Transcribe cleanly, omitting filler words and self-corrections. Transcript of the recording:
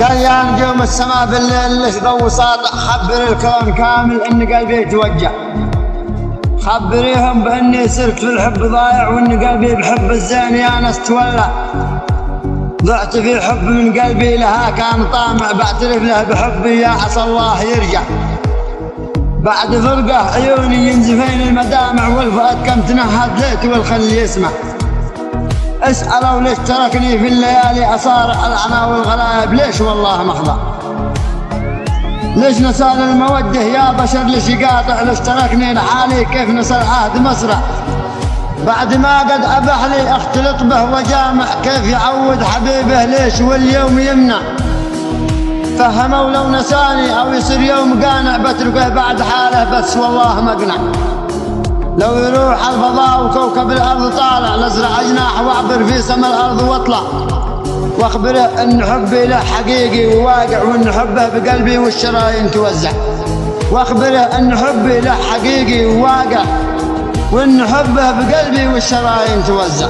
قال يا نجوم السماء بالليل ليش ضو ساطع، خبر الكون كامل ان قلبي يتوجع. خبريهم باني سرت في الحب ضايع، وان قلبي بحب الزين يا ناس تولع. ضعت في حب من قلبي لها كان طامع، بعترف له بحبي يا عسى الله يرجع. بعد فرقه عيوني ينزفين المدامع، والفؤاد كم تنهد ليت والخل يسمع. اسألوا ليش تركني في الليالي أصارع العنا والغلايب، ليش والله مخضع. ليش نسال المودة يا بشر، ليش يقاطع، ليش تركني لحالي، كيف نسى العهد مسرع. بعد ما قد أبح لي اختلط به وجامع، كيف يعود حبيبه ليش واليوم يمنع. فهموا لو نساني أو يصير يوم قانع، بتركه بعد حاله بس والله مقنع. لو يروح الفضاء وكوكب الأرض طالع، لازرع جناح واعبر في سما الأرض واطلع. واخبره ان حبي له حقيقي وواقع، وان حبه بقلبي والشرايين توزع. واخبره ان حبي له حقيقي وواقع، وان حبه بقلبي والشرايين توزع.